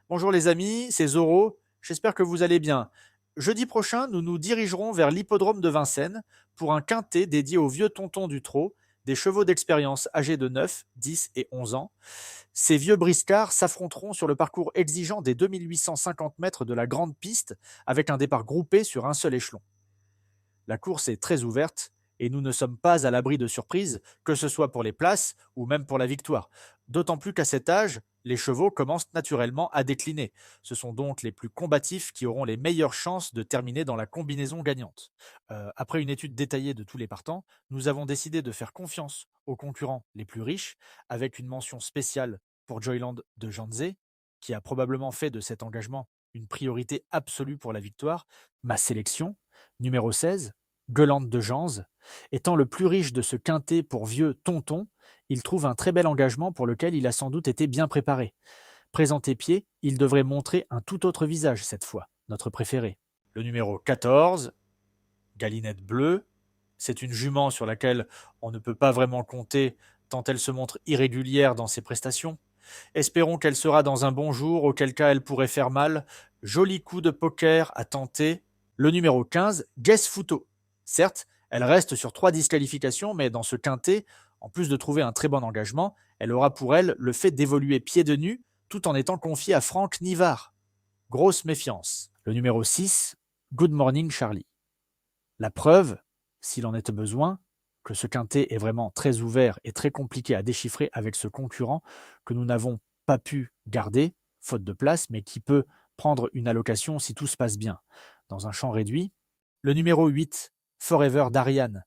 Bonjour les amis, c'est Zoro, j'espère que vous allez bien. Jeudi prochain, nous nous dirigerons vers l'hippodrome de Vincennes pour un quintet dédié aux vieux tontons du trot, des chevaux d'expérience âgés de 9, 10 et 11 ans. Ces vieux briscards s'affronteront sur le parcours exigeant des 2850 mètres de la grande piste avec un départ groupé sur un seul échelon. La course est très ouverte et nous ne sommes pas à l'abri de surprises, que ce soit pour les places ou même pour la victoire. D'autant plus qu'à cet âge, les chevaux commencent naturellement à décliner. Ce sont donc les plus combatifs qui auront les meilleures chances de terminer dans la combinaison gagnante. Après une étude détaillée de tous les partants, nous avons décidé de faire confiance aux concurrents les plus riches, avec une mention spéciale pour Joyland de Janzé, qui a probablement fait de cet engagement une priorité absolue pour la victoire. Ma sélection, numéro 16, Gueulante de Janze, étant le plus riche de ce quintet pour vieux tonton, il trouve un très bel engagement pour lequel il a sans doute été bien préparé. Présenté pied, il devrait montrer un tout autre visage cette fois, notre préféré. Le numéro 14, Galinette Bleue, c'est une jument sur laquelle on ne peut pas vraiment compter tant elle se montre irrégulière dans ses prestations. Espérons qu'elle sera dans un bon jour, auquel cas elle pourrait faire mal. Joli coup de poker à tenter. Le numéro 15, Guess Futo. Certes, elle reste sur 3 disqualifications, mais dans ce quintet, en plus de trouver un très bon engagement, elle aura pour elle le fait d'évoluer pieds de nu tout en étant confiée à Franck Nivard. Grosse méfiance. Le numéro 6, Good Morning Charlie. La preuve, s'il en est besoin, que ce quintet est vraiment très ouvert et très compliqué à déchiffrer avec ce concurrent que nous n'avons pas pu garder, faute de place, mais qui peut prendre une allocation si tout se passe bien. Dans un champ réduit, le numéro 8, Forever d'Ariane.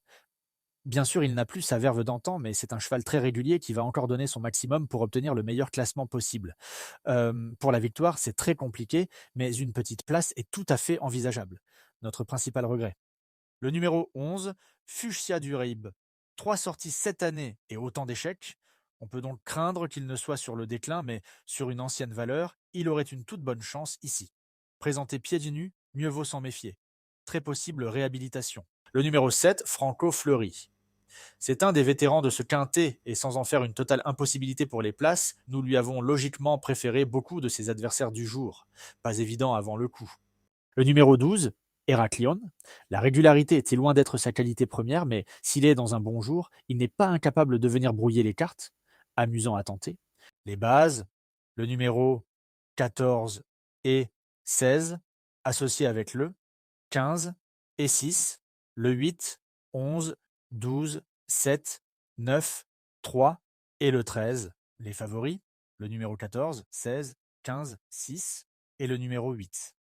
Bien sûr, il n'a plus sa verve d'antan, mais c'est un cheval très régulier qui va encore donner son maximum pour obtenir le meilleur classement possible. Pour la victoire, c'est très compliqué, mais une petite place est tout à fait envisageable. Notre principal regret. Le numéro 11, Fuchsia du Reib. 3 sorties cette année et autant d'échecs. On peut donc craindre qu'il ne soit sur le déclin, mais sur une ancienne valeur, il aurait une toute bonne chance ici. Présenté pieds nus, mieux vaut s'en méfier. Très possible réhabilitation. Le numéro 7, Franco Fleury. C'est un des vétérans de ce quintet, et sans en faire une totale impossibilité pour les places, nous lui avons logiquement préféré beaucoup de ses adversaires du jour. Pas évident avant le coup. Le numéro 12, Héraclion. La régularité était loin d'être sa qualité première, mais s'il est dans un bon jour, il n'est pas incapable de venir brouiller les cartes. Amusant à tenter. Les bases, le numéro 14 et 16, associés avec le 15 et 6, le 8, 11, 12, 7, 9, 3 et le 13. Les favoris, le numéro 14, 16, 15, 6 et le numéro 8.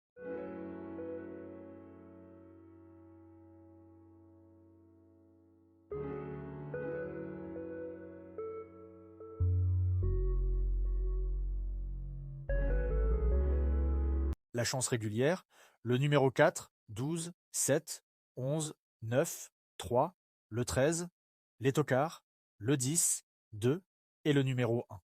La chance régulière, le numéro 4, 12, 7, 11, 9, 3, le 13, les tocards, le 10, 2 et le numéro 1.